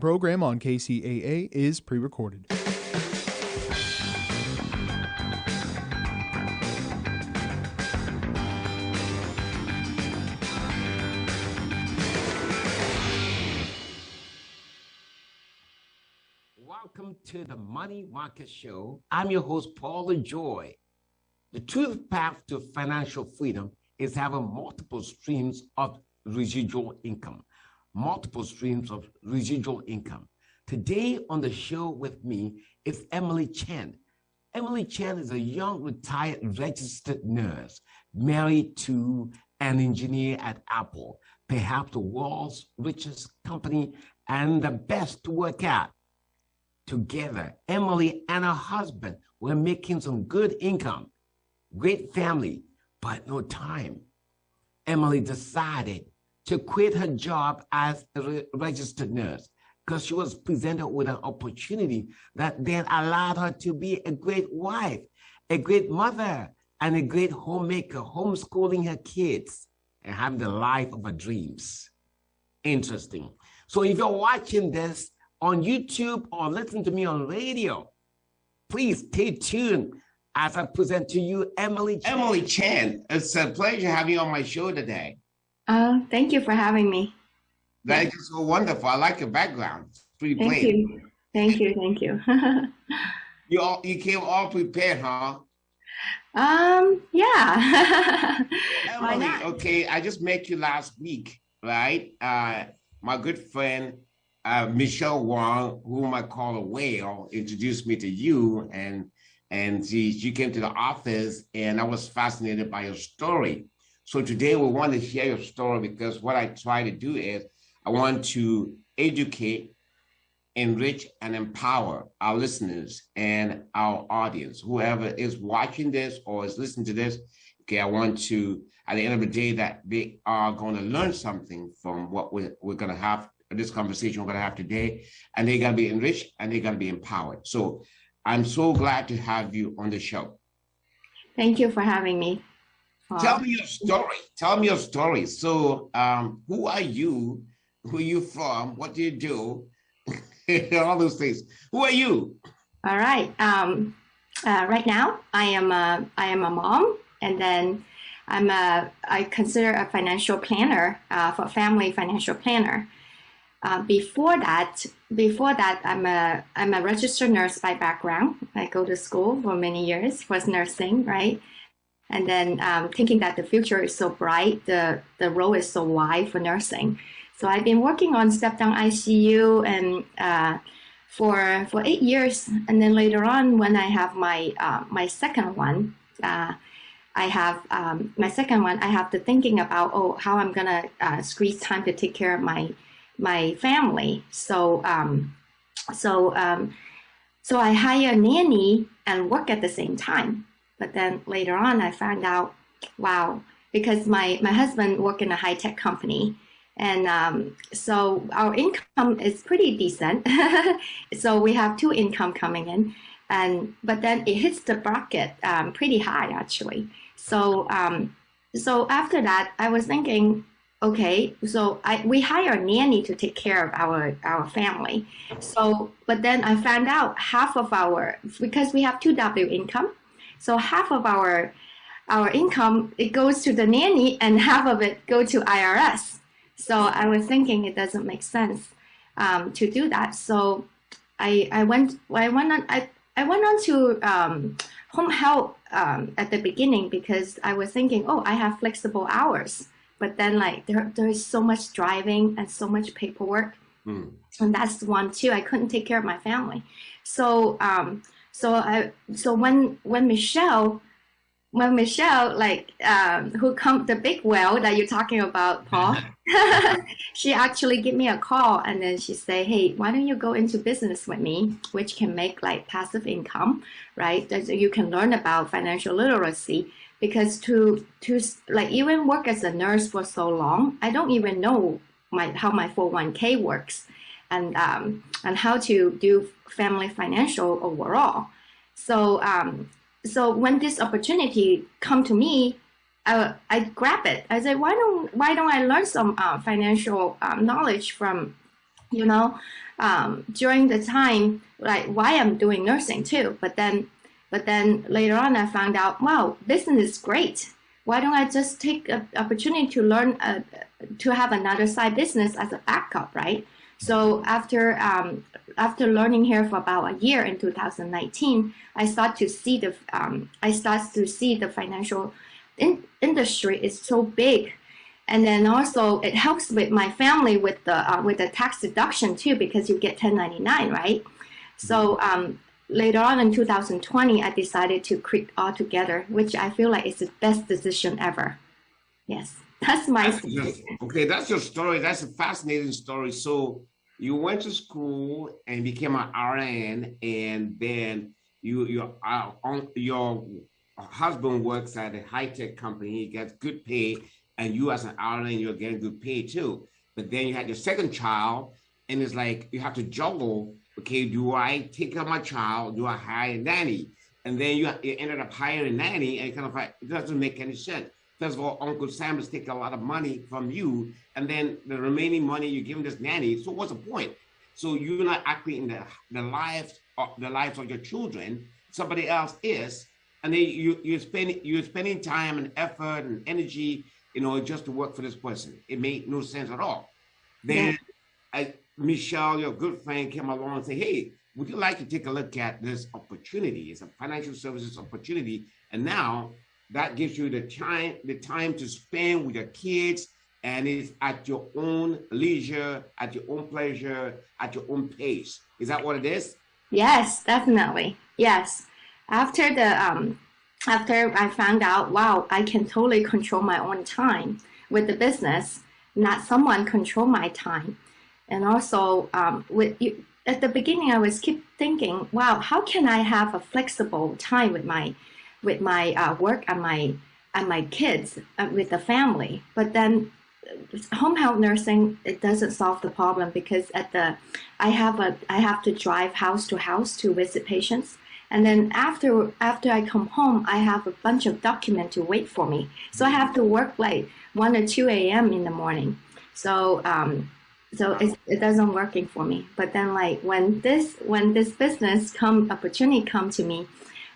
program on KCAA is pre-recorded. Welcome to the Money Market Show. I'm your host, Paul LeJoy. The true path to financial freedom is having multiple streams of residual income. Today on the show with me is Emily Chen. Emily Chen is a young retired registered nurse married to an engineer at Apple, perhaps the world's richest company and the best to work at. Together, Emily and her husband were making some good income, great family, but no time. Emily decided to quit her job as a registered nurse because she was presented with an opportunity that then allowed her to be a great wife, a great mother, and a great homemaker, homeschooling her kids and having the life of her dreams. Interesting. So if you're watching this on YouTube or listening to me on radio, please stay tuned as I present to you Emily Chen. Emily Chen, it's a pleasure having you on my show today. Thank you for having me. That is so wonderful. I like your background. It's pretty plain. Thank you. You came all prepared, huh? Yeah. Emily, okay, I just met you last week, right? My good friend Michelle Wong, whom I call a whale, introduced me to you, and she came to the office, and I was fascinated by your story. So today we want to share your story because what I try to do is I want to educate, enrich, and empower our listeners and our audience. Whoever is watching this or is listening to this, okay, I want to, at the end of the day, that they are going to learn something from what we're going to have, this conversation we're going to have today, and they're going to be enriched and they're going to be empowered. So I'm so glad to have you on the show. Thank you for having me. Tell me your story. So who are you? Who are you from? What do you do? All those things. Who are you? All right. Right now, I am a mom, and then I consider a financial planner for family financial planner. Before that, I'm a registered nurse by background. I go to school for many years for nursing, right? And then thinking that the future is so bright, the role is so wide for nursing. So I've been working on step-down ICU and for 8 years. And then later on, when I have my second one, I have to thinking about how I'm gonna squeeze time to take care of my family. So I hire a nanny and work at the same time. But then later on, I found out, wow, because my husband worked in a high-tech company. And so our income is pretty decent. So we have two income coming in. But then it hits the bracket pretty high, actually. So after that, I was thinking, okay, so we hire a nanny to take care of our family. So, but then I found out because we have 2W income, so half of our income, it goes to the nanny and half of it go to IRS. So I was thinking it doesn't make sense to do that. So I went on to home health at the beginning because I was thinking, I have flexible hours. But then like there is so much driving and so much paperwork. And that's one too. I couldn't take care of my family. So when Michelle the big whale that you're talking about, Paul, she actually gave me a call and then she said, hey, why don't you go into business with me, which can make like passive income, right? That you can learn about financial literacy. Because to like even work as a nurse for so long, I don't even know how my 401k works and how to do family financial overall. So when this opportunity come to me, I grab it. I said, why don't I learn some financial knowledge from you know, during the time, like why I'm doing nursing too. But then later on, I found out, wow, business is great. Why don't I just take an opportunity to learn, to have another side business as a backup, right? So after learning here for about a year in 2019, I start to see the financial industry is so big, and then also it helps with my family with the tax deduction too, because you get 1099, right? So later on in 2020, I decided to quit altogether, which I feel like is the best decision ever. Yes, that's my That's just story. okay. That's your story. That's a fascinating story. So you went to school and became an RN, and then your husband works at a high tech company. He gets good pay, and you as an RN, you're getting good pay too. But then you had your second child, and it's like you have to juggle. Okay, do I take care of my child? Do I hire a nanny? And then you ended up hiring a nanny, and kind of like it doesn't make any sense. First of all, Uncle Sam is taking a lot of money from you, and then the remaining money you give him this nanny. So what's the point? So you're not actually in the lives of your children. Somebody else is, and then you're spending time and effort and energy, just to work for this person. It made no sense at all. Yeah. Then Michelle, your good friend, came along and said, "Hey, would you like to take a look at this opportunity? It's a financial services opportunity, and now that gives you the time to spend with your kids, and it's at your own leisure, at your own pleasure, at your own pace." Is that what it is? Yes, definitely. Yes. After after I found out, wow, I can totally control my own time with the business, not someone control my time. And also, at the beginning, I was keep thinking, wow, how can I have a flexible time with my work and my kids, with the family? But then home health nursing, it doesn't solve the problem, because I have to drive house to house to visit patients, and then after I come home, I have a bunch of documents to wait for me, so I have to work like 1 or 2 a.m. in the morning. So it doesn't working for me. But then, like, when this business opportunity come to me,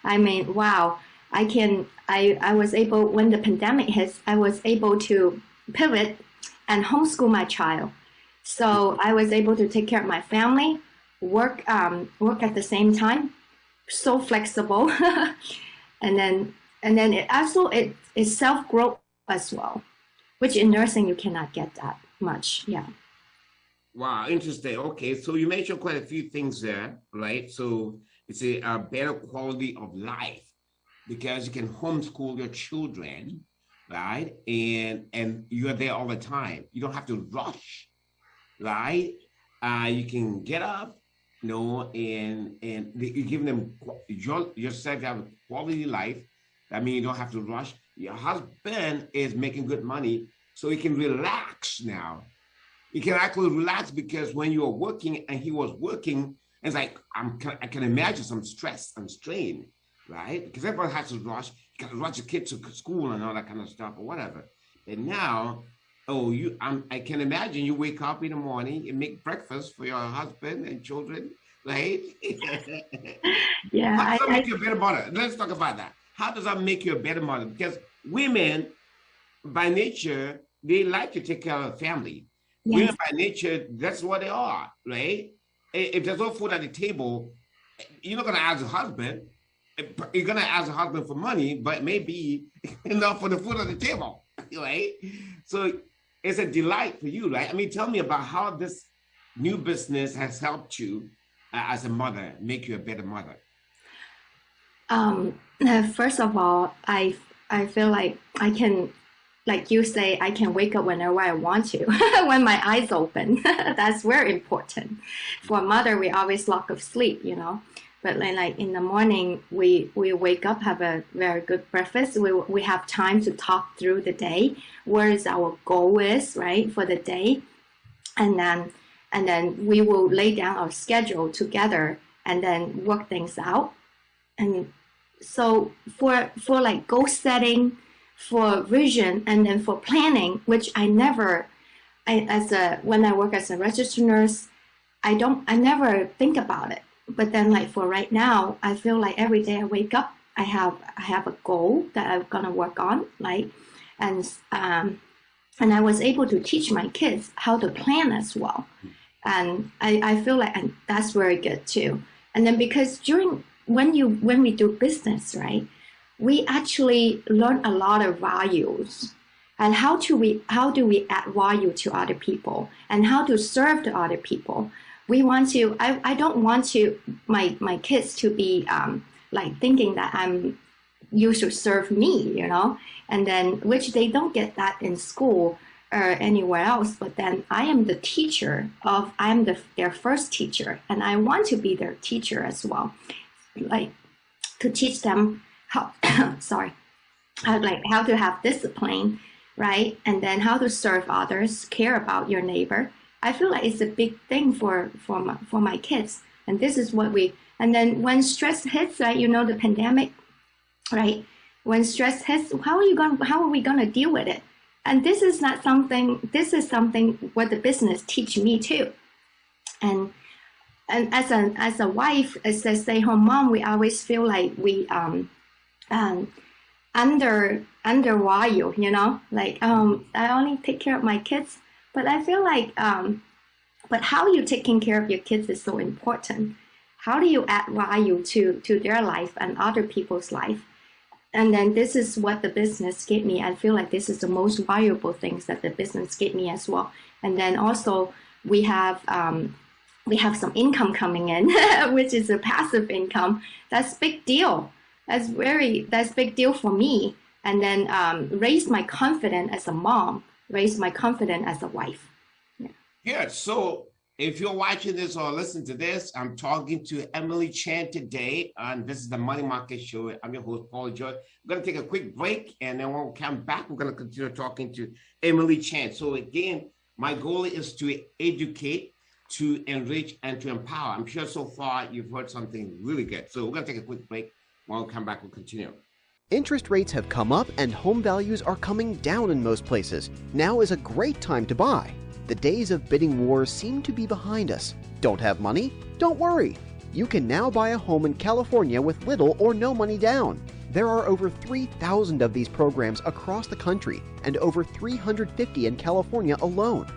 I mean, wow, I was able, when the pandemic hits, I was able to pivot and homeschool my child. So I was able to take care of my family, work at the same time, so flexible. And then it also it is self growth as well, which in nursing you cannot get that much. Yeah. Wow, interesting. Okay, so you mentioned quite a few things there, right? So it's a better quality of life because you can homeschool your children, right? And you're there all the time. You don't have to rush, right? You can get up, and you give them yourself have a quality life. I mean, you don't have to rush. Your husband is making good money, so he can relax now. He can actually relax because when you were working and he was working, it's like I can imagine some stress and strain, right? Because everyone has to rush. You got to rush your kids to school and all that kind of stuff or whatever. And now, I can imagine you wake up in the morning and make breakfast for your husband and children, right? Yeah. How does that make you a better mother? Let's talk about that. How does that make you a better mother? Because women, by nature, they like to take care of the family. Women Yes. by nature, that's what they are, right? If there's no food at the table, you're not gonna ask the husband. You're gonna ask the husband for money, but maybe enough for the food at the table, right? So it's a delight for you, right? I mean, tell me about how this new business has helped you as a mother, make you a better mother. Um, First of all, I feel like I can, like you say, I can wake up whenever I want to, when my eyes open. That's very important. For a mother, we always lack of sleep. But then, like in the morning, we wake up, have a very good breakfast. We have time to talk through the day, where is our goal is, right, for the day, and then we will lay down our schedule together and then work things out. And so for like goal setting, for vision, and then for planning, which I never, I as a when I work as a registered nurse, I never think about it. But then like for right now, I feel like every day I wake up, I have a goal that I'm gonna work on, like, and and I was able to teach my kids how to plan as well. And I feel like, and that's very good too. And then because when we do business, right, we actually learn a lot of values and how do we add value to other people and how to serve to other people. We want to, I don't want to my kids to be like thinking that you should serve me, you know, and then which they don't get that in school or anywhere else. But then I am the teacher their first teacher, and I want to be their teacher as well, like to teach them how sorry, how to have discipline, right, and then how to serve others, care about your neighbor. I feel like it's a big thing for my kids, and this is what we. And then when stress hits, right, you know, the pandemic, right? When stress hits, how are we gonna deal with it? And this is something what the business teach me too. And as a wife, as a stay-home mom, we always feel like we undervalue, you know, like I only take care of my kids, but I feel like but how you taking care of your kids is so important. How do you add value to their life and other people's life? And then this is what the business gave me. I feel like this is the most valuable things that the business gave me as well. And then also we have some income coming in, which is a passive income. That's big deal. That's big deal for me. And then raise my confidence as a mom, raise my confidence as a wife. Yeah. So if you're watching this or listening to this, I'm talking to Emily Chan today, and this is the Money Market Show. I'm your host, Paul LeJoy. We're going to take a quick break, and then when we come back, we're going to continue talking to Emily Chan. So again, my goal is to educate, to enrich, and to empower. I'm sure so far you've heard something really good. So we're going to take a quick break. When we come back, we'll continue. Interest rates have come up and home values are coming down in most places. Now is a great time to buy. The days of bidding wars seem to be behind us. Don't have money? Don't worry. You can now buy a home in California with little or no money down. There are over 3,000 of these programs across the country and over 350 in California alone.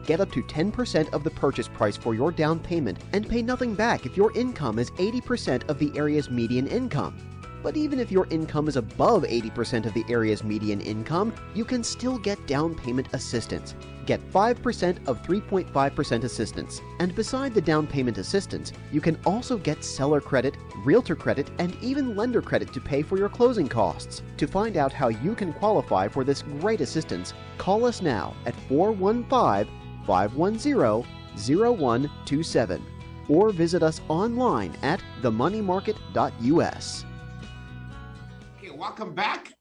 Get up to 10% of the purchase price for your down payment and pay nothing back if your income is 80% of the area's median income. But even if your income is above 80% of the area's median income, you can still get down payment assistance. Get 5% of 3.5% assistance. And beside the down payment assistance, you can also get seller credit, realtor credit, and even lender credit to pay for your closing costs. To find out how you can qualify for this great assistance, call us now at 415-510-0127 or visit us online at themoneymarket.us. Welcome back.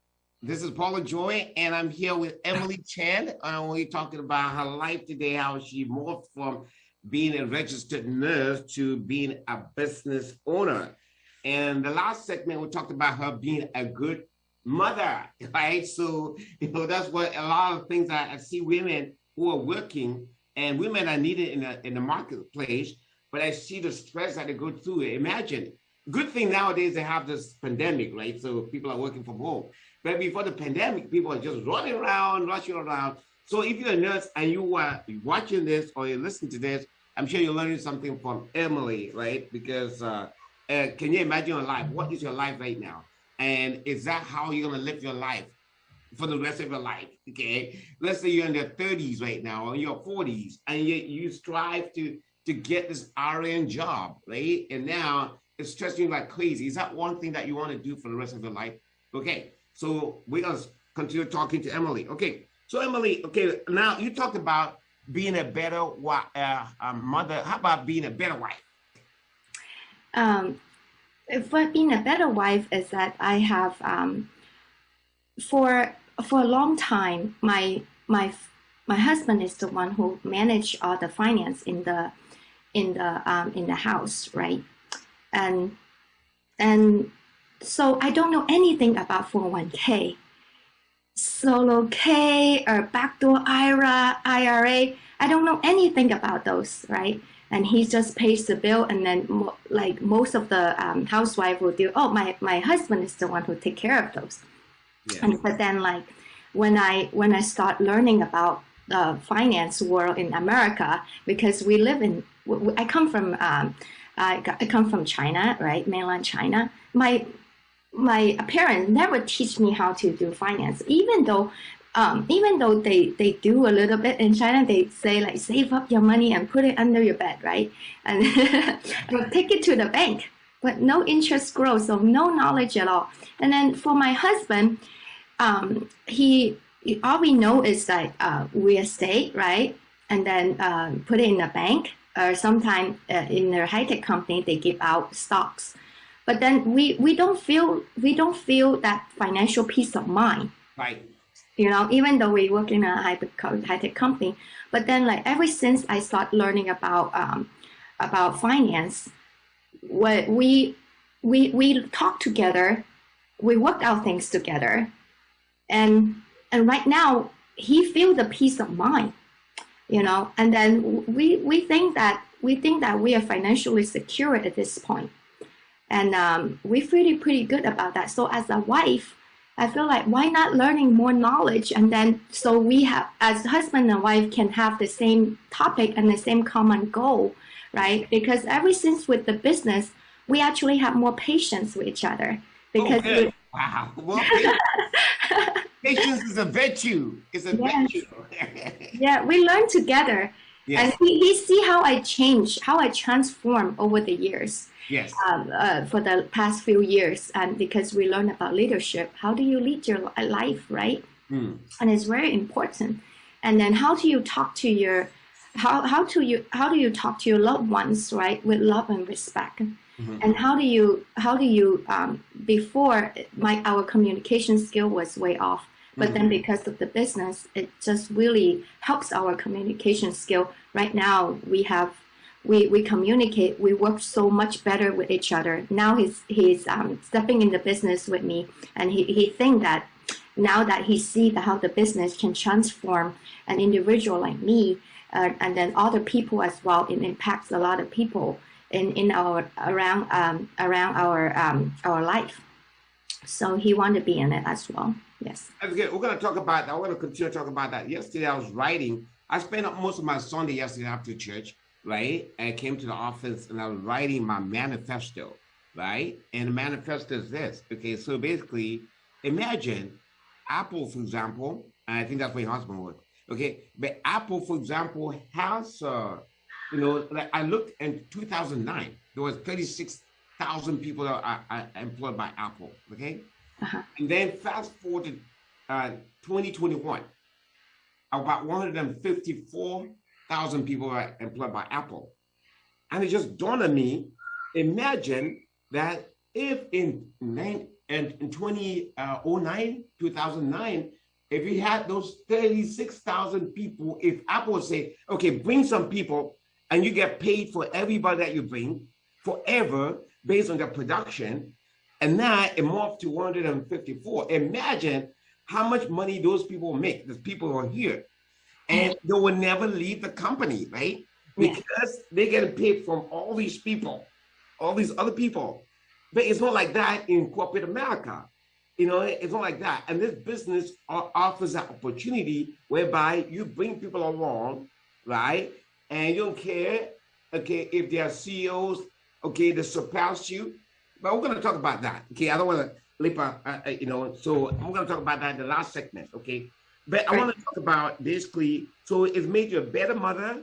This is Paul LeJoy, and I'm here with Emily Chan. We're talking about her life today, how she morphed from being a registered nurse to being a business owner. And the last segment, we talked about her being a good mother, right? So, that's what a lot of things I see women who are working, and women are needed in the marketplace, but I see the stress that they go through. Imagine. Good thing nowadays they have this pandemic, right? So people are working from home. But before the pandemic, people are just running around, rushing around. So if you're a nurse and you are watching this or you're listening to this, I'm sure you're learning something from Emily, right? Because can you imagine your life? What is your life right now? And is that how you're going to live your life for the rest of your life? Okay. Let's say you're in your 30s right now or your 40s, and you strive to get this RN job, right? And now it's stressing you like crazy. Is that one thing that you want to do for the rest of your life? Okay, so we're going to continue talking to Emily. Okay, so Emily, okay, now you talked about being a better mother. How about being a better wife? For being a better wife is that I have, for a long time, my husband is the one who managed all the finance in the house, right? And so I don't know anything about 401k, solo K, or backdoor IRA. I don't know anything about those, right? and he just pays the bill, and then like most of the housewife will do, oh, my husband is the one who take care of those. Yeah. But then like when I start learning about the finance world in America, because we live in, I come from China, right, mainland China. My parents never teach me how to do finance, even though they do a little bit in China. They say like save up your money and put it under your bed, right, and take it to the bank, but no interest growth, so no knowledge at all. And then for my husband, he all we know is like real estate, right, and then put it in a bank, or sometimes in their high-tech company they give out stocks. But then we don't feel that financial peace of mind, right? You know, even though we work in a high-tech company. But then like ever since I start learning about finance, what we talk together, we work out things together, and right now he feels the peace of mind, you know. And then we think that we are financially secure at this point. And we feel pretty good about that. So as a wife, I feel like why not learning more knowledge, and then so we have, as husband and wife, can have the same topic and the same common goal, right? Because ever since with the business, we actually have more patience with each other. Because wow, well, patience is a virtue. It's a virtue. Yeah, we learn together. Yes. And he see how I change, how I transform over the years. Yes. For the past few years, and because we learn about leadership, how do you lead your life, right? And it's very important. And then how do you talk to your how do you talk to your loved ones, right, with love and respect? And how do you before our communication skill was way off, but then because of the business, it just really helps our communication skill. Right now we communicate, we work so much better with each other. Now he's stepping in the business with me, and he think that now that he see how the business can transform an individual like me, and then other people as well. It impacts a lot of people in our around our life. So he want to be in it as well. Yes. That's good. We're going to talk about that. We're going to continue to talk about that. Yesterday I was writing. I spent most of my Sunday yesterday after church, right? I came to the office and I was writing my manifesto, right? And the manifesto is this. Okay, so basically, imagine Apple, for example, and I think that's where your husband works. Okay, but Apple, for example, has, like I looked in 2009, there was 36,000 people that are employed by Apple, okay? And then fast forward to 2021, about 154,000 people are employed by Apple. And it just dawned on me, imagine that if in 2009, 2009, if we had those 36,000 people, if Apple would say, okay, bring some people and you get paid for everybody that you bring forever based on their production, and now it morphed to 154. Imagine how much money those people make, those people who are here. And they will never leave the company, right? Because they get paid from all these people, all these other people. But it's not like that in corporate America. It's not like that. And this business offers an opportunity whereby you bring people along, right? And you don't care, okay, if they are CEOs, okay, they surpass you. But we're going to talk about that, okay? I don't want to leap, so I'm going to talk about that in the last segment, okay? But I want to talk about basically, so it's made you a better mother,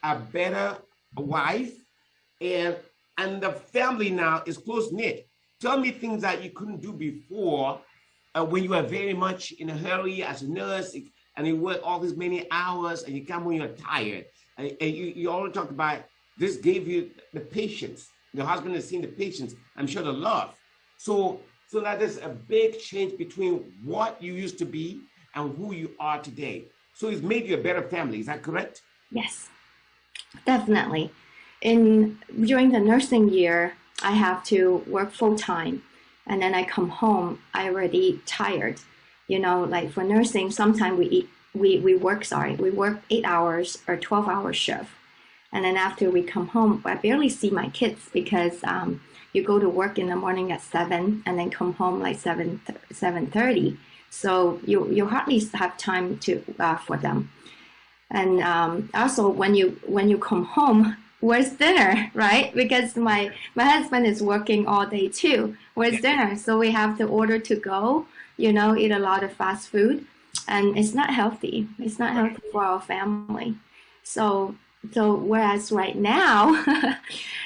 a better wife, and the family now is close-knit. Tell me things that you couldn't do before when you were very much in a hurry as a nurse, and you work all these many hours, and you come when you're tired. And you already talked about this gave you the patience. The husband has seen the patience, I'm sure the love. So that is a big change between what you used to be and who you are today. So it's made you a better family. Is that correct? Yes, definitely. During the nursing year, I have to work full time, and then I come home, I already tired. Like for nursing, sometimes we work 8 hours or 12-hour shift. And then after we come home, I barely see my kids because you go to work in the morning at 7 and then come home like 7:30. So you hardly have time to for them. And also when you come home, where's dinner, right? Because my husband is working all day too. Where's dinner? So we have to order to go, eat a lot of fast food, and it's not healthy. It's not healthy for our family. So whereas right now,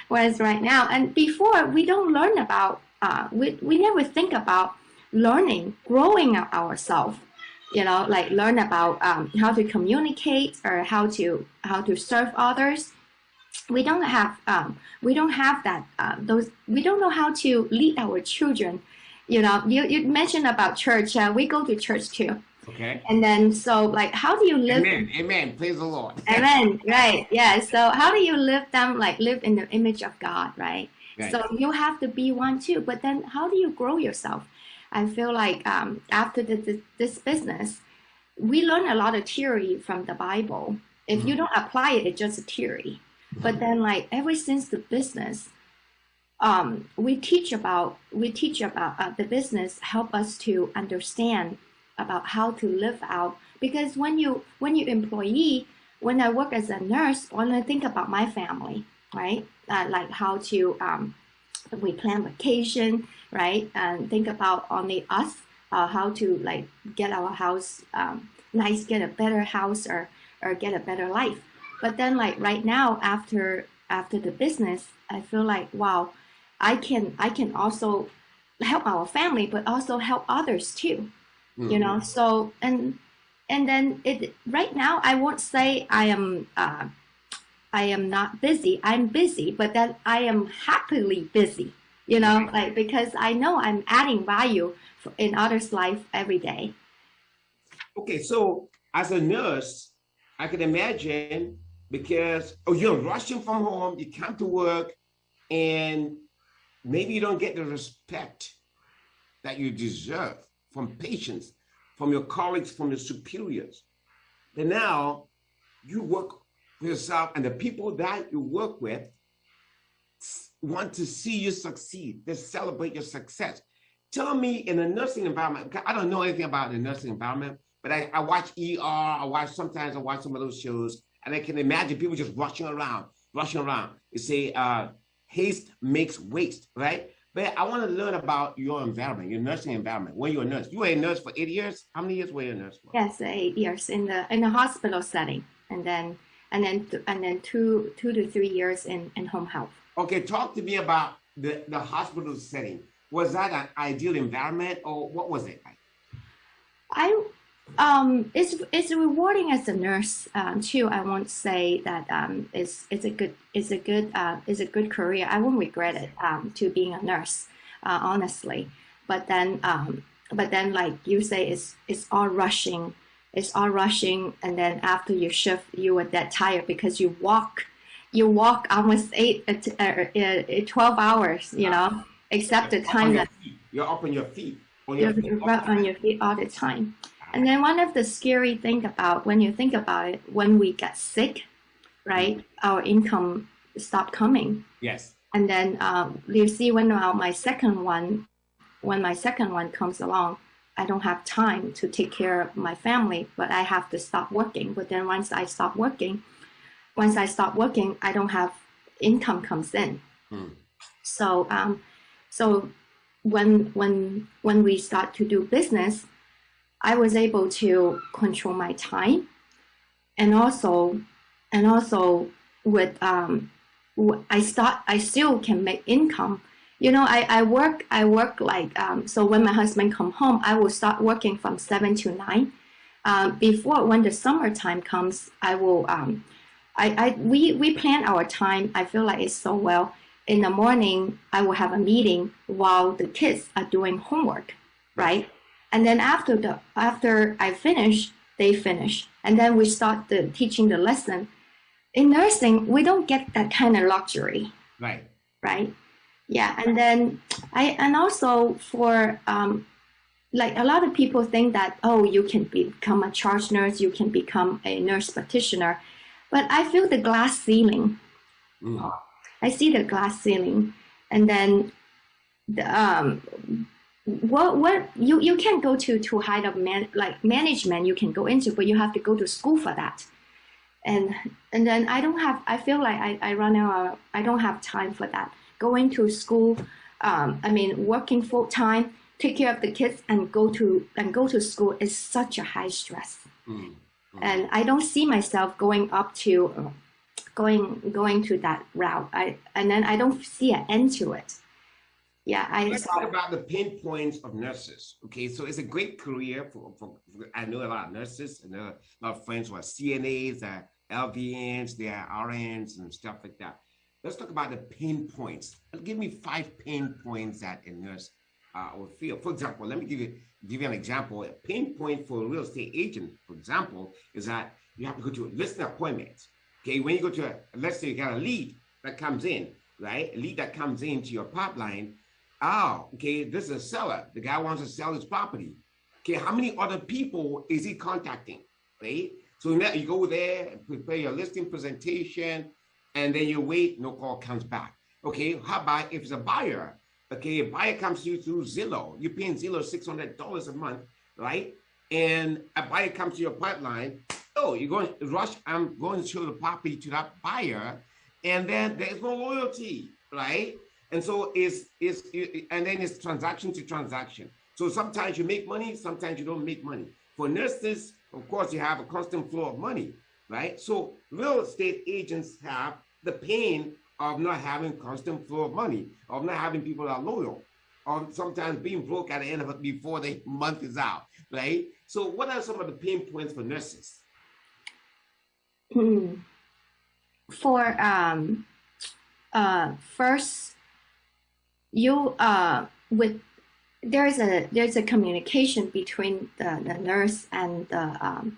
and before we don't learn about, we never think about learning, growing ourselves, like learn about how to communicate or how to serve others. We don't have that we don't know how to lead our children. You mentioned about church. We go to church too. Okay. And then so like how do you live? Amen. Praise the Lord. Amen. Right. Yeah. So how do you live in the image of God, right? So you have to be one too. But then how do you grow yourself? I feel like after this business, we learn a lot of theory from the Bible. If you don't apply it, it's just a theory. But then like ever since the business, we teach about the business, help us to understand about how to live out. Because when you employee, when I work as a nurse, when I think about my family, right? Like how to we plan vacation, right? And think about only us, how to like get our house nice, get a better house or get a better life. But then like right now after the business, I feel like wow, I can also help our family, but also help others too. So and then right now I won't say I am not busy. I'm busy, but then I am happily busy, like because I know I'm adding value in others' life every day. Okay, so as a nurse, I can imagine because you're rushing from home, you come to work, and maybe you don't get the respect that you deserve from patients, from your colleagues, from your superiors. But now you work for yourself, and the people that you work with want to see you succeed. They celebrate your success. Tell me, in a nursing environment, I don't know anything about the nursing environment, but I watch ER, sometimes I watch some of those shows, and I can imagine people just rushing around. You say, haste makes waste, right? But I want to learn about your environment, your nursing environment. When you're a nurse, you were a nurse for 8 years. How many years were you a nurse for? Yes, 8 years in the hospital setting, and then 2 to 3 years in home health. Okay, talk to me about the hospital setting. Was that an ideal environment, or what was it like? It's rewarding as a nurse too. I won't say that it's a good career. I won't regret it to being a nurse, honestly. But then like you say, it's all rushing. It's all rushing, and then after your shift, you are that tired because you walk almost 12 hours, except the time that you're up on your feet. You're right on your feet all the time. And then one of the scary thing about when you think about it, when we get sick, right, our income stopped coming. Yes. And then you see when my second one comes along, I don't have time to take care of my family, but I have to stop working. But then once I stop working, I don't have income comes in. So when we start to do business, I was able to control my time, and also with I still can make income. I work like so when my husband come home, I will start working from 7 to 9. Before, when the summertime comes, I will we plan our time. I feel like it's so well. In the morning, I will have a meeting while the kids are doing homework, right? And then after I finish, they finish, and then we start teaching the lesson. In nursing, we don't get that kind of luxury, right? Yeah, and then and also for like a lot of people think that you can become a charge nurse, you can become a nurse practitioner. but I feel the glass ceiling. Mm. I see the glass ceiling, and then the what you can't go to high up management you can go into, but you have to go to school for that. And then I feel like I run out, I don't have time for that. Going to school, working full time, take care of the kids and go to school is such a high stress. Mm. And I don't see myself going up to going to that route. And then I don't see an end to it. Yeah, Let's talk about the pain points of nurses. Okay, so it's a great career for I know a lot of nurses and a lot of friends who are CNAs, LVNs, they are RNs and stuff like that. Let's talk about the pain points. Give me 5 pain points that a nurse will feel. For example, let me give you an example. A pain point for a real estate agent, for example, is that you have to go to a listing appointment. Okay, when you go to let's say you got a lead that comes in, right? A lead that comes into your pipeline. Oh, okay, this is a seller. The guy wants to sell his property. Okay, how many other people is he contacting, right? So now you go there and prepare your listing presentation, and then you wait, no call comes back. Okay, how about if it's a buyer? Okay, a buyer comes to you through Zillow. You're paying Zillow $600 a month, right? And a buyer comes to your pipeline. Oh, you're going to rush, I'm going to show the property to that buyer, and then there's no loyalty, right? And so and then it's transaction to transaction. So sometimes you make money, sometimes you don't make money. For nurses, of course, you have a constant flow of money, right? So real estate agents have the pain of not having constant flow of money, of not having people that are loyal, or sometimes being broke at the end of it before the month is out, right? So what are some of the pain points for nurses? For first, you there's a communication between the nurse and the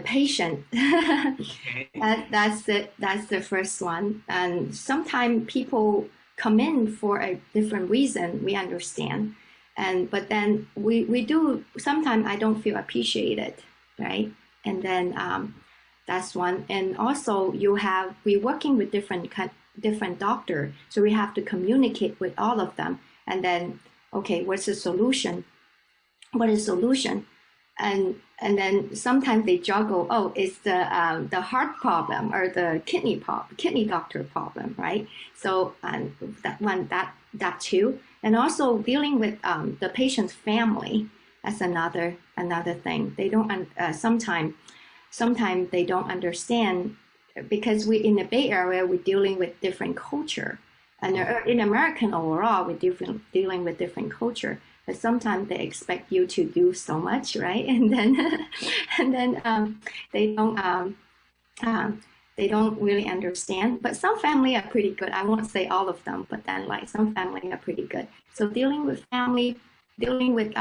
patient. Okay. That's the first one. And sometimes people come in for a different reason, we understand, but then we do sometimes I don't feel appreciated, right? And then that's one. And also we're working with different doctor, so we have to communicate with all of them, and then okay, what's the solution, what is solution, and then sometimes they juggle, oh, it's the heart problem or the kidney doctor problem, right? So that too. And also dealing with the patient's family, that's another thing. They don't sometimes they don't understand, because we in the Bay Area, we're dealing with different culture, and in American overall, we're dealing with different culture. But sometimes they expect you to do so much, right? And then they don't really understand. But some family are pretty good. I won't say all of them, but then like some family are pretty good. So dealing with family, dealing with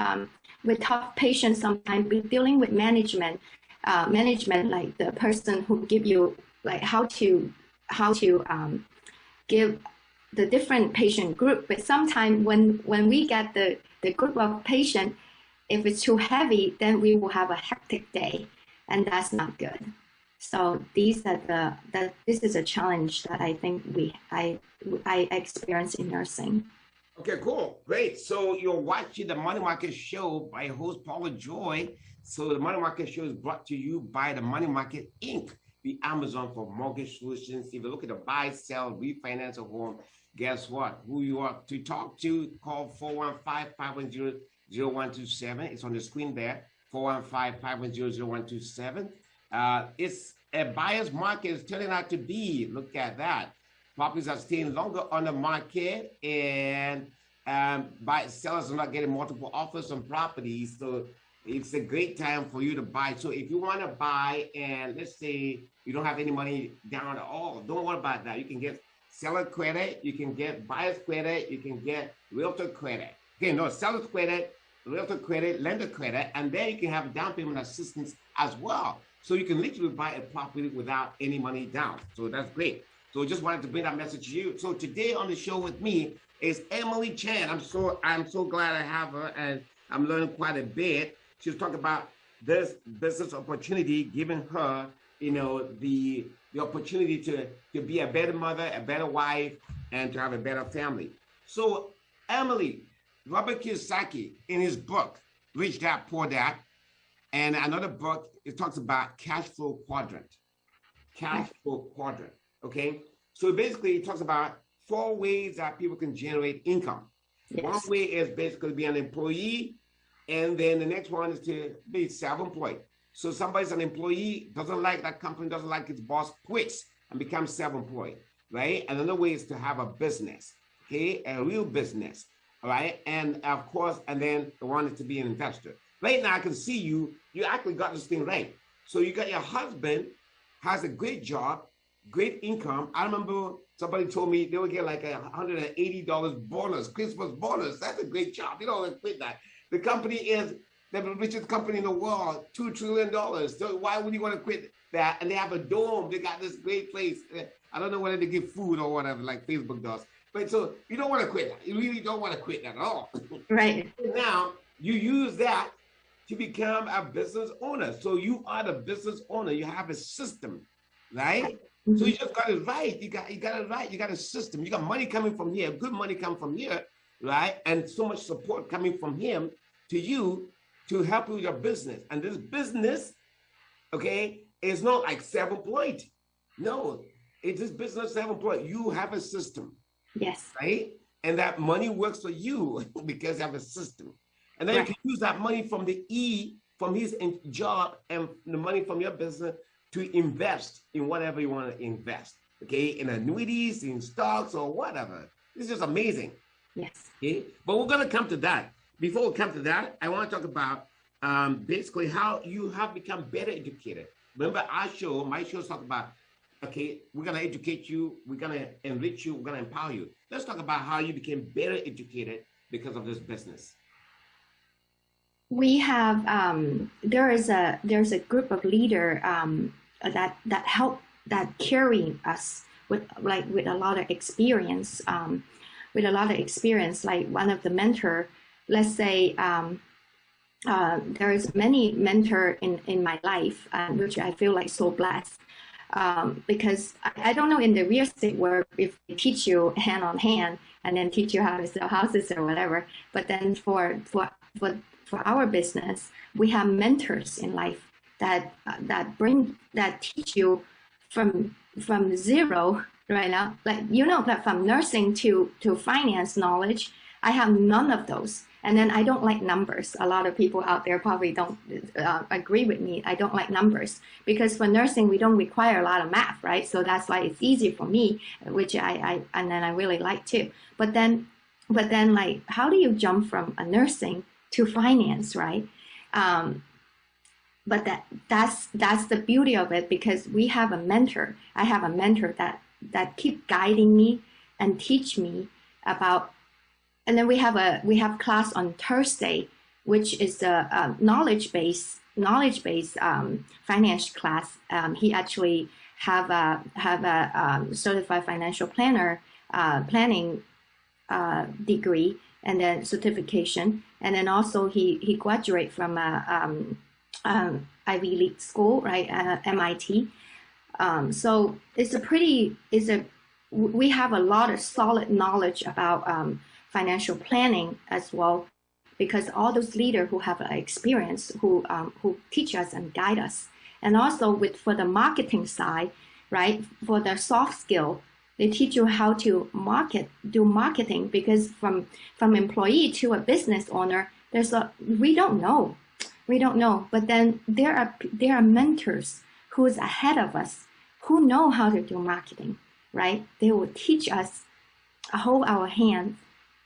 tough patients, sometimes dealing with management like the person who give you like how to give the different patient group. But sometimes when we get the group of patient, if it's too heavy, then we will have a hectic day, and that's not good. So this is a challenge that I think I experience in nursing. Okay, cool, great. So you're watching the Money Market Show by host LeJoy. So the Money Market Show is brought to you by the Money Market Inc., the Amazon for mortgage solutions. If you look at the buy, sell, refinance a home, guess what? Who you are to talk to, call 415-510-0127. It's on the screen there, 415-510-0127. It's a buyer's market is turning out to be. Look at that. Properties are staying longer on the market, and sellers are not getting multiple offers on properties. So it's a great time for you to buy. So if you want to buy, and let's say you don't have any money down at all, don't worry about that. You can get seller credit, you can get buyer's credit, you can get realtor credit. Okay, no, seller's credit, realtor credit, lender credit, and then you can have down payment assistance as well. So you can literally buy a property without any money down. So that's great. So just wanted to bring that message to you. So today on the show with me is Emily Chan. I'm so glad I have her, and I'm learning quite a bit. She's talking about this business opportunity giving her the opportunity to be a better mother, a better wife, and to have a better family. So Emily, Robert Kiyosaki, in his book Rich Dad Poor Dad, and another book, it talks about cash flow quadrant. Cash flow quadrant. Okay, so basically it talks about 4 ways that people can generate income. Yes. One way is basically be an employee, and then the next one is to be self-employed. So somebody's an employee, doesn't like that company, doesn't like his boss, quits and becomes self-employed, right? Another way is to have a business, okay, a real business, all right? And of course, and then the one is to be an investor. Right now, I can see you actually got this thing right. So you got your husband, has a great job, great income. I remember somebody told me they would get like $180 bonus, Christmas bonus. That's a great job. You don't quit that. The company is the richest company in the world, $2 trillion. So why would you want to quit that? And they have a dome. They got this great place. I don't know whether they give food or whatever, like Facebook does. But so you don't want to quit that. You really don't want to quit that at all. Right. Now you use that to become a business owner. So you are the business owner. You have a system, right? So you just got it right. You got it right. You got a system. You got money coming from here, good money coming from here, right? And so much support coming from him to you to help you with your business. And this business, okay, is not like self-employed. No, it's this business self-employed. You have a system. Yes. Right? And that money works for you because you have a system. And then right. You can use that money from from his job and the money from your business to invest in whatever you want to invest. Okay, in annuities, in stocks, or whatever. It's just amazing. Yes. Okay, but we're gonna come to that. Before we come to that, I want to talk about basically how you have become better educated. Remember my shows talk about, okay, we're gonna educate you, we're gonna enrich you, we're gonna empower you. Let's talk about how you became better educated because of this business. We have there's a group of leader that help that carrying us with a lot of experience, like one of the mentor. Let's say there's many mentor in my life, which I feel like so blessed, because I don't know in the real estate world if they teach you hand on hand and then teach you how to sell houses or whatever, but then for our business, we have mentors in life that teach you from zero right now. Like that from nursing to finance knowledge, I have none of those. And then I don't like numbers. A lot of people out there probably don't agree with me. I don't like numbers because for nursing we don't require a lot of math, right? So that's why it's easy for me, which I really like too. But then like, how do you jump from a nursing to finance, right? But that's the beauty of it, because we have a mentor. I have a mentor that keep guiding me and teach me about. And then we have class on Thursday, which is a knowledge based finance class. He actually have a certified financial planning degree and then certification, and then also he graduated from Ivy League school, right? MIT. So we have a lot of solid knowledge about financial planning as well, because all those leaders who have experience, who teach us and guide us, and also for the marketing side, right? For the soft skill, they teach you how to do marketing, because from employee to a business owner, we don't know, but then there are mentors who's ahead of us who know how to do marketing, right? They will teach us, hold our hand,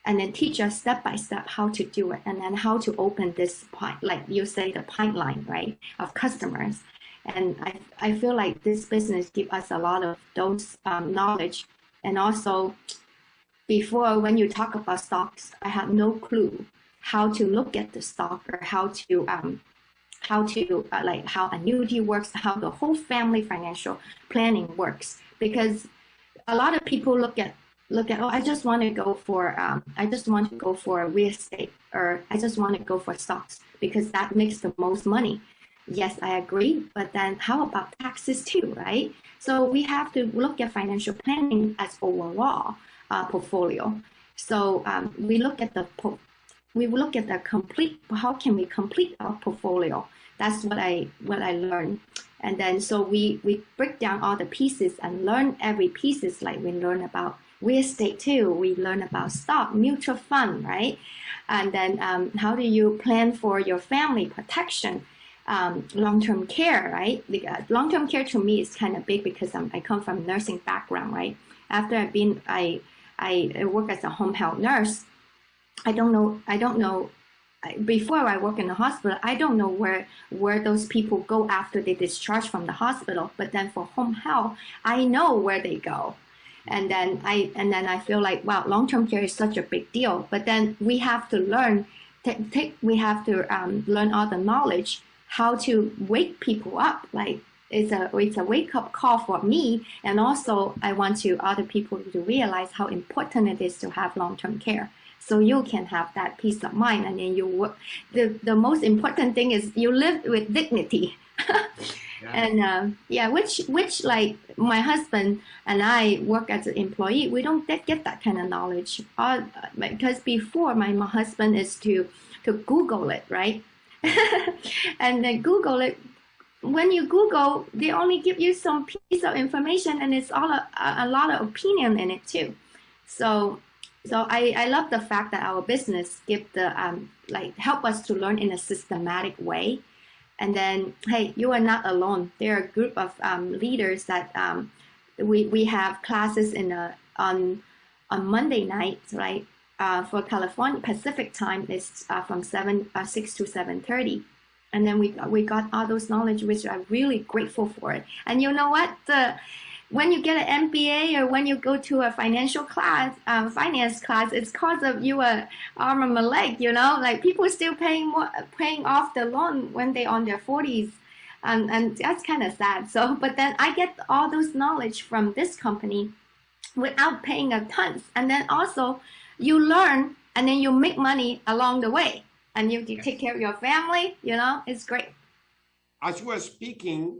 and then teach us step by step how to do it, and then how to open this like you say, the pipeline, right, of customers. And I feel like this business gives us a lot of those knowledge. And also, before, when you talk about stocks, I had no clue how to look at the stock, or how annuity works, how the whole family financial planning works. Because a lot of people look at, oh, I just want to go for real estate, or I just want to go for stocks because that makes the most money. Yes, I agree. But then how about taxes too, right? So we have to look at financial planning as overall portfolio. So we look at the complete. How can we complete our portfolio? That's what I learned. And then so we break down all the pieces and learn every pieces. Like we learn about real estate too. We learn about stock, mutual fund, right? And then how do you plan for your family protection? Long-term care, right? Long-term care to me is kind of big because I come from nursing background, right? After I work as a home health nurse. I don't know. Before I work in the hospital, I don't know where those people go after they discharge from the hospital. But then for home health, I know where they go. And then I feel like, wow, long-term care is such a big deal. But then we have to learn, learn all the knowledge how to wake people up. Like it's a wake up call for me, and also I want to other people to realize how important it is to have long-term care. So you can have that peace of mind, and then you work. The most important thing is you live with dignity. And yeah, which like my husband and I work as an employee, we don't get that kind of knowledge. Because before my husband is to Google it, right? And then Google it. When you Google, they only give you some piece of information, and it's all a lot of opinion in it too. So I love the fact that our business give the like help us to learn in a systematic way. And then, hey, you are not alone. There are a group of leaders that we have classes on Monday nights, right? For California Pacific time is from 6 to 7:30. And then we got all those knowledge, which I'm really grateful for it. And you know what? When you get an MBA or when you go to a financial class, finance class, it's cause of you a arm and a leg, you know, like people still paying off the loan when they're on their 40s. And that's kind of sad. So, but then I get all those knowledge from this company without paying a ton. And then also you learn and then you make money along the way and you take care of your family, you know, it's great. As you were speaking,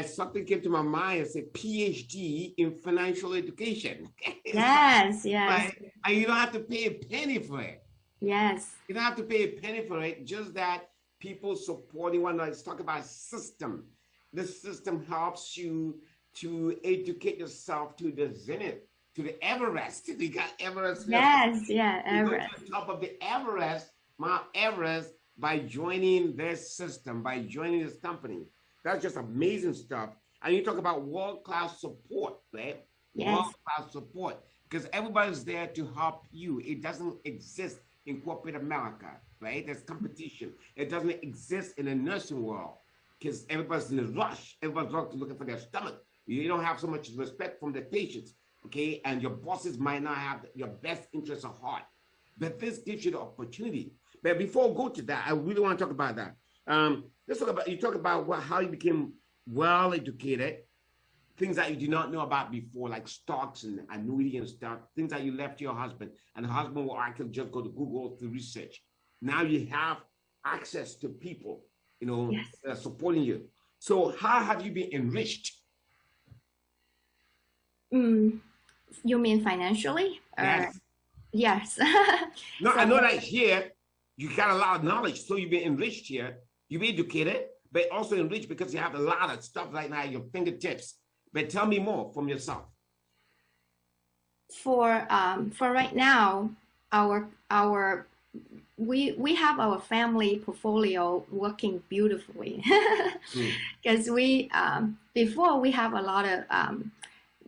something came to my mind. It's a PhD in financial education. Yes. Right? And you don't have to pay a penny for it. Yes. You don't have to pay a penny for it. Just that people supporting one another. Let's talk about system. This system helps you to educate yourself to the zenith, to the Everest. You got Everest. Yes, yeah, Everest. You go to the top of the Everest, Mount Everest, by joining this system, by joining this company. That's just amazing stuff. And you talk about world-class support, right? Yes. World-class support. Because everybody's there to help you. It doesn't exist in corporate America, right? There's competition. It doesn't exist in the nursing world because everybody's in a rush. Everybody's looking for their stomach. You don't have so much respect from the patients, okay? And your bosses might not have your best interests at heart. But this gives you the opportunity. But before we go to that, I really want to talk about that. Let's talk about, you talk about how you became well-educated, things that you did not know about before, like stocks and annuity and stuff, things that you left to your husband, and the husband will actually just go to Google to research. Now you have access to people, you know, yes. that are supporting you. So how have you been enriched? You mean financially? Yes. Yes. No, so, I know that here, you got a lot of knowledge, so you've been enriched here. You've been educated, but also enriched because you have a lot of stuff right now at your fingertips. But tell me more from yourself. For right now, we have our family portfolio working beautifully because we before we have a lot of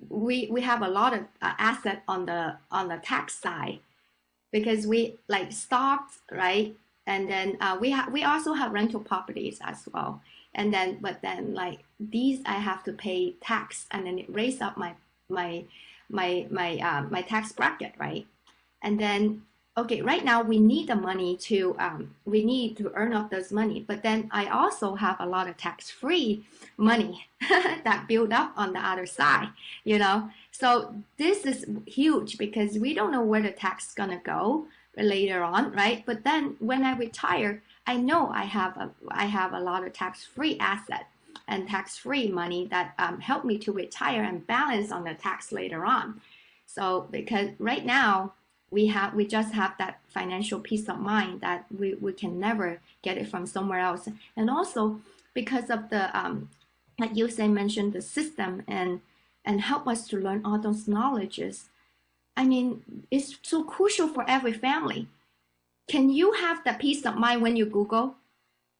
we have a lot of asset on the tax side because we like stocks, right? And then we also have rental properties as well. And then but then like these I have to pay tax, and then it raise up my tax bracket, right? And then okay, right now we need the money to earn up those money, but then I also have a lot of tax-free money that build up on the other side, you know. So this is huge because we don't know where the tax is gonna go, later on, right? But then when I retire, I know I have a lot of tax-free asset and tax-free money that help me to retire and balance on the tax later on. So because right now we just have that financial peace of mind that we can never get it from somewhere else. And also because of the like you say mentioned the system and help us to learn all those knowledges. I mean, it's so crucial for every family. Can you have that peace of mind when you Google?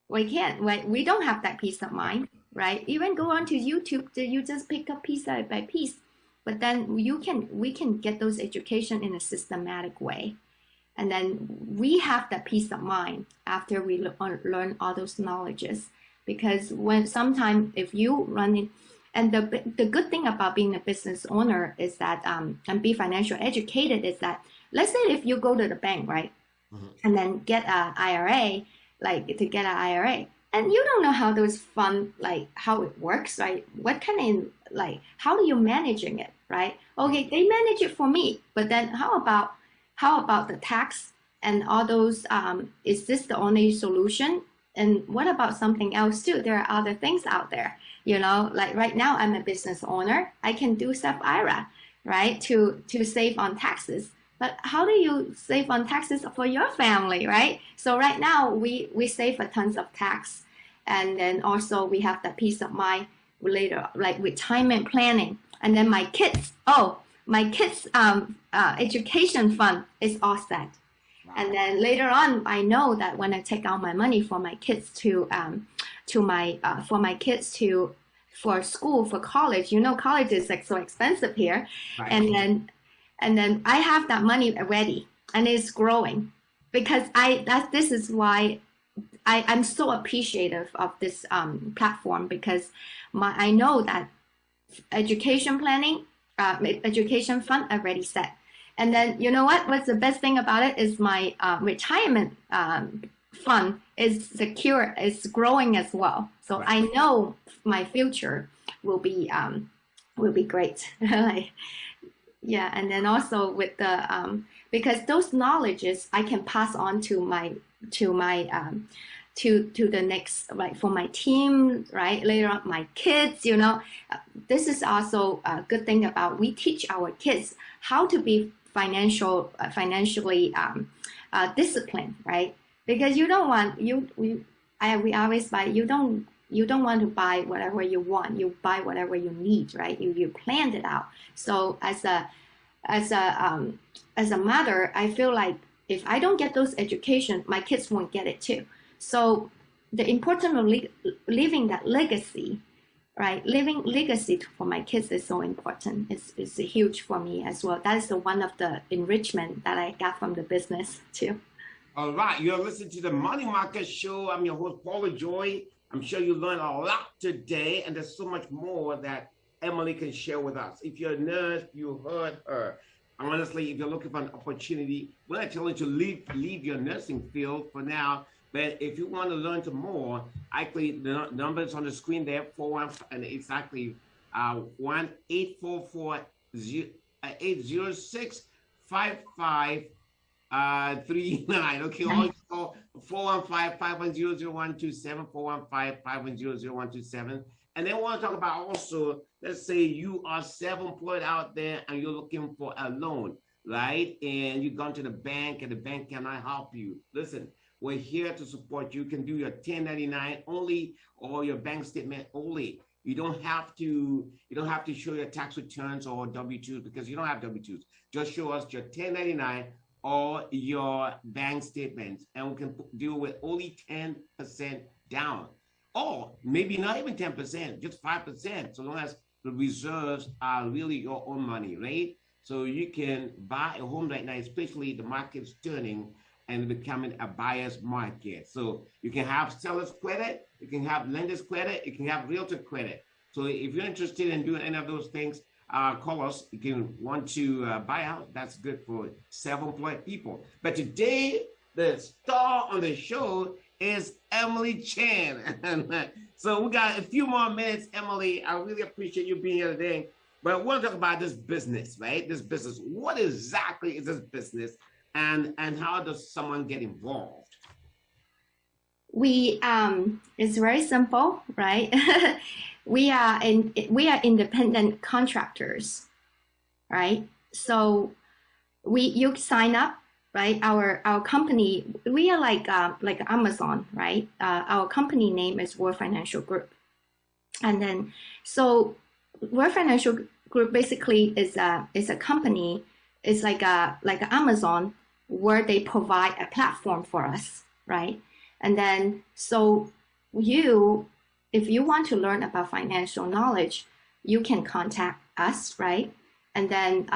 We can't. We don't have that peace of mind, right? Even go onto YouTube, you just pick up piece by piece. But then we can get those education in a systematic way. And then we have that peace of mind after we learn all those knowledges. Because when sometimes if you run in, and the good thing about being a business owner is that and be financial educated is that, let's say if you go to the bank, right, and then get an IRA, like to get an IRA, and you don't know how those fund, like how it works, right? What kind of, like, how are you managing it, right? Okay, they manage it for me, but then how about the tax and all those? Is this the only solution? And what about something else too? There are other things out there, you know, like right now I'm a business owner. I can do SEP IRA, right, to save on taxes. But how do you save on taxes for your family, right? So right now we save a tons of tax, and then also we have that peace of mind later, like retirement planning. And then my kids education fund is all set. And then later on, I know that when I take out my money for my kids for school, for college, you know, college is like so expensive here. Right. And then I have that money ready, and it's growing because this is why I'm so appreciative of this platform, because I know that education planning, education fund already set. And then, you know what's the best thing about it is my retirement fund is secure, is growing as well. So right. I know my future will be great. Like, yeah, and then also with the because those knowledges I can pass on to the next, like for my team, right? Later on, my kids, you know, this is also a good thing about we teach our kids how to be financially disciplined, right? Because you don't want we always buy, you don't want to buy whatever you want, you buy whatever you need, right? You planned it out. So as a mother, I feel like if I don't get those education, my kids won't get it too. So the importance of leaving that legacy, right? Leaving legacy for my kids is so important. It's huge for me as well. That is one of the enrichment that I got from the business too. All right, you're listening to the Money Market Show. I'm your host, Paul LeJoy. I'm sure you learned a lot today, and there's so much more that Emily can share with us. If you're a nurse, you heard her. Honestly, if you're looking for an opportunity, we're not telling you to leave your nursing field for now. But if you want to learn more, actually the numbers on the screen there, 415 and exactly 1-844-806-5539. Okay, always call 415-510-0127, 415-510-0127. And then we want to talk about also, let's say you are self-employed out there and you're looking for a loan, right? And you've gone to the bank and the bank cannot help you. Listen, we're here to support you. You can do your 1099 only or your bank statement only. You don't have to show your tax returns or W-2s because you don't have W-2s. Just show us your 1099 or your bank statements, and we can deal with only 10% down. Or maybe not even 10%, just 5%, so long as the reserves are really your own money, right? So you can buy a home right now, especially the market's turning and becoming a buyer's market. So you can have seller's credit, you can have lender's credit, you can have realtor credit. So if you're interested in doing any of those things, call us. You can want to buy out. That's good for self-employed people. But today, the star on the show is Emily Chan. So we got a few more minutes, Emily. I really appreciate you being here today. But I want to talk about this business, right? This business. What exactly is this business? and how does someone get involved? We it's very simple, right? we are independent contractors, right? So you sign up, right? Our company, we are like Amazon, right? Our company name is World Financial Group, and then so World Financial Group basically is a company. It's like Amazon, where they provide a platform for us, right? And then so if you want to learn about financial knowledge, you can contact us, right? And then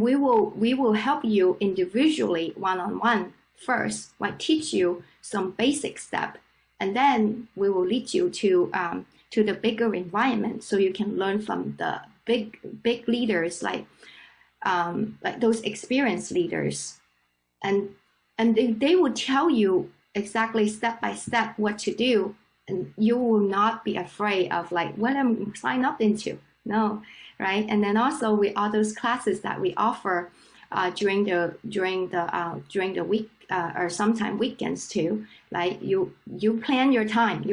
we will help you individually, one-on-one first, like teach you some basic step, and then we will lead you to the bigger environment, so you can learn from the big leaders, like those experienced leaders, and they will tell you exactly step by step what to do, and you will not be afraid of like what I'm signed up into. No, right? And then also all those classes that we offer during the week or sometime weekends too. Like you plan your time,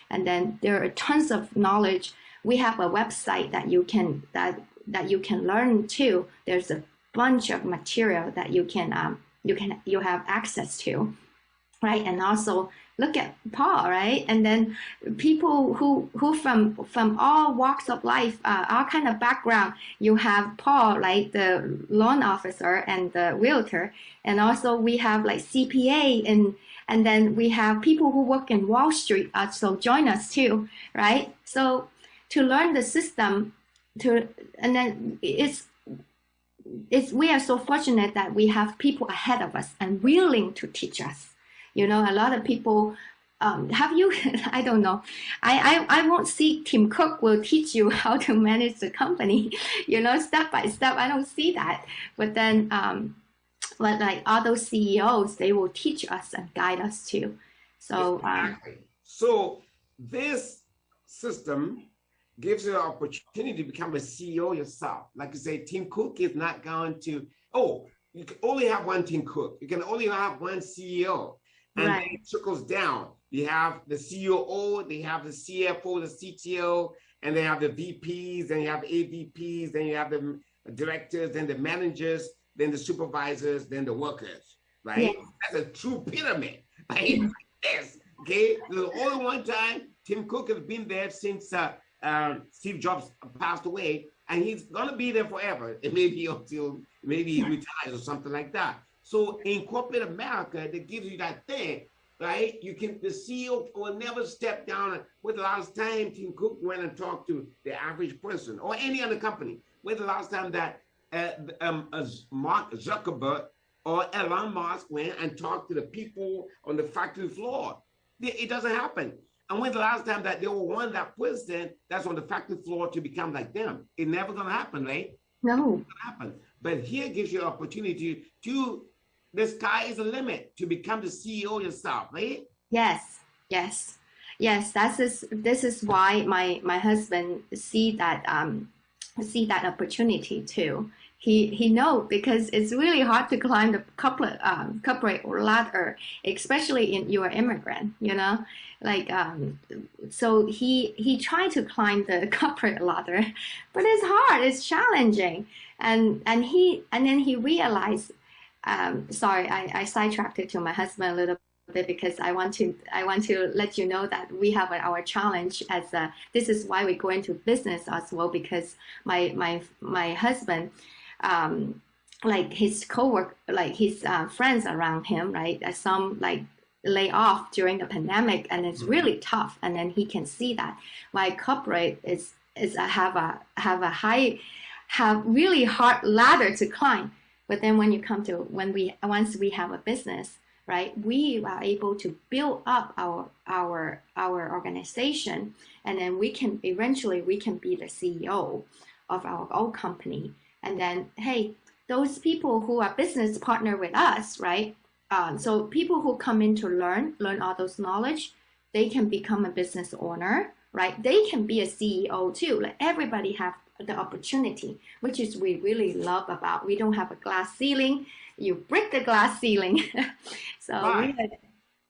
and then there are tons of knowledge. We have a website that you can learn too. There's a bunch of material that you have access to, right? And also look at Paul, right? And then people who from all walks of life, all kind of background. You have Paul, like the loan officer and the realtor, and also we have like CPA, and then we have people who work in Wall Street. So join us too, right? So to learn the system, and then we are so fortunate that we have people ahead of us and willing to teach us. You know, a lot of people, have you, I don't know, I won't see Tim Cook will teach you how to manage the company, you know, step by step. I don't see that. But then, but like other CEOs, they will teach us and guide us too. So, exactly. So this system gives you an opportunity to become a CEO yourself. Like you say, Tim Cook is not going to, you can only have one Tim Cook. You can only have one CEO. And right. then it trickles down. You have the COO, they have the CFO, the CTO, and they have the VPs, and you have the AVPs, then you have the directors, then the managers, then the supervisors, then the workers, right? Yeah. That's a true pyramid, right? Yes, okay? There's only one time Tim Cook has been there since Steve Jobs passed away, and he's gonna be there forever. It may be until maybe he retires or something like that. So in corporate America, that gives you that thing, right? The CEO will never step down. When the last time Tim Cook went and talked to the average person or any other company? When the last time that Mark Zuckerberg or Elon Musk went and talked to the people on the factory floor? It doesn't happen. And when the last time that they will want that person that's on the factory floor to become like them? It's never gonna happen, right? No. It's gonna happen. But here gives you an opportunity to, the sky is the limit to become the CEO yourself, right? Yes. This is why my husband see that opportunity too. He know, because it's really hard to climb the corporate ladder, especially in you're immigrant, you know, like so he tried to climb the corporate ladder, but it's hard, it's challenging, and then he realized. Sorry, I sidetracked it to my husband a little bit, because I want to let you know that we have our challenge as this is why we go into business as well, because my husband, like his coworker, like his friends around him, right? Some like lay off during the pandemic, and it's really tough. And then he can see that why corporate is have really hard ladder to climb. But then when you come to once we have a business, right, we are able to build up our organization, and then eventually we can be the CEO of our own company. And then, hey, those people who are business partner with us, right? So people who come in to learn all those knowledge, they can become a business owner, right? They can be a CEO too. Like everybody the opportunity, which is we really love about. We don't have a glass ceiling. You break the glass ceiling. So Right.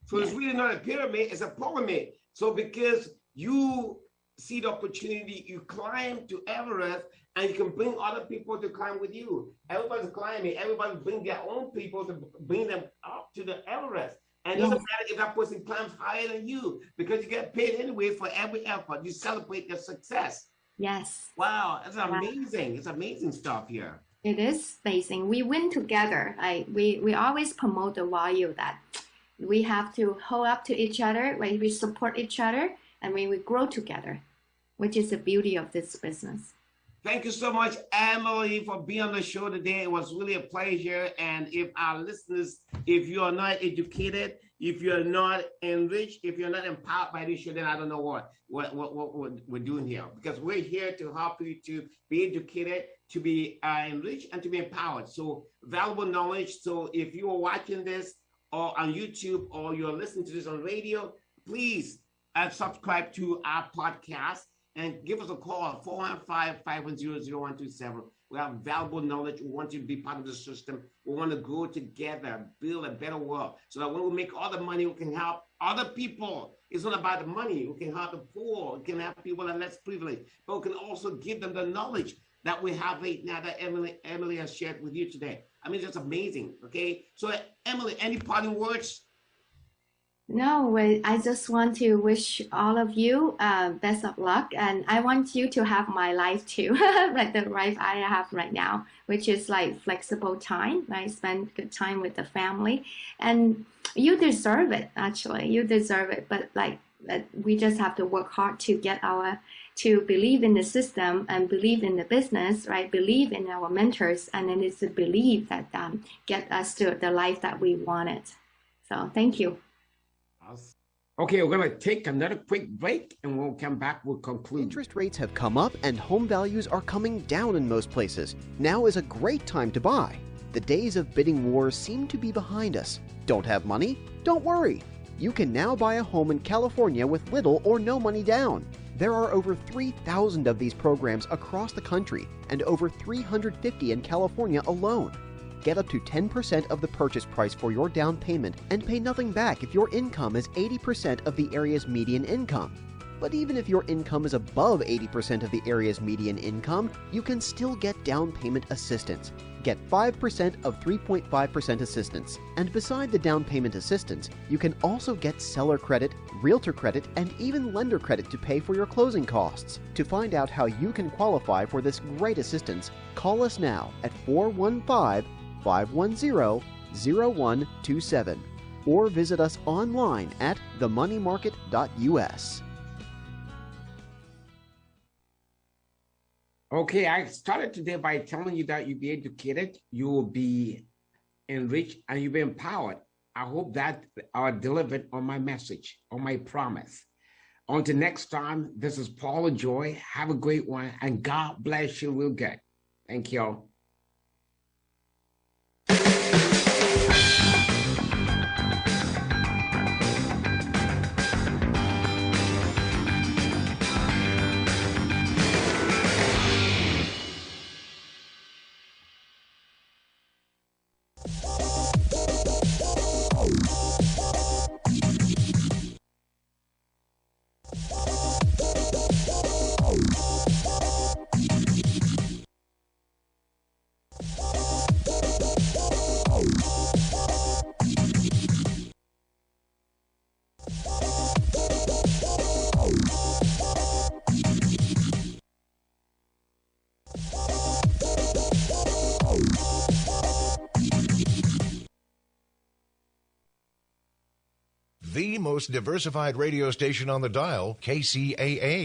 So yeah. it's really not a pyramid, it's a pyramid. So because you see the opportunity, you climb to Everest and you can bring other people to climb with you. Everybody's climbing, everybody bring their own people to bring them up to the Everest. And it doesn't matter if that person climbs higher than you because you get paid anyway for every effort. You celebrate your success. Yes. Wow, that's amazing. It's amazing stuff here. It is amazing. We win together. We always promote the value that we have to hold up to each other, when we support each other, and when we grow together, which is the beauty of this business. Thank you so much, Emily, for being on the show today. It was really a pleasure. And if our listeners, if you are not educated, if you're not enriched, if you're not empowered by this show, then I don't know what we're doing here. Because we're here to help you to be educated, to be enriched, and to be empowered. So valuable knowledge. So if you are watching this or on YouTube or you're listening to this on radio, please subscribe to our podcast. And give us a call, 415-510-0127. We have valuable knowledge. We want you to be part of the system. We want to grow together, build a better world. So that when we make all the money, we can help other people. It's not about the money. We can help the poor. We can help people that are less privileged. But we can also give them the knowledge that we have right now that Emily has shared with you today. I mean, it's amazing, okay? So Emily, any parting words? No, I just want to wish all of you best of luck, and I want you to have my life too, like the life I have right now, which is like flexible time. I spend good time with the family, and you deserve it. Actually, you deserve it. But like we just have to work hard to to believe in the system and believe in the business, right? Believe in our mentors, and then it's a belief that get us to the life that we wanted. So thank you. Okay, we're going to take another quick break and we'll come back, we'll conclude. Interest rates have come up and home values are coming down in most places. Now is a great time to buy. The days of bidding wars seem to be behind us. Don't have money? Don't worry. You can now buy a home in California with little or no money down. There are over 3,000 of these programs across the country and over 350 in California alone. Get up to 10% of the purchase price for your down payment and pay nothing back if your income is 80% of the area's median income. But even if your income is above 80% of the area's median income, you can still get down payment assistance. Get 5% of 3.5% assistance. And beside the down payment assistance, you can also get seller credit, realtor credit, and even lender credit to pay for your closing costs. To find out how you can qualify for this great assistance, call us now at 415-510-0127 or visit us online at themoneymarket.us. Okay, I started today by telling you that you'll be educated, you will be enriched, and you'll be empowered. I hope that I delivered on my message, on my promise. Until next time, this is Paul LeJoy. Have a great one, and God bless you real good. Thank you. The most diversified radio station on the dial, KCAA.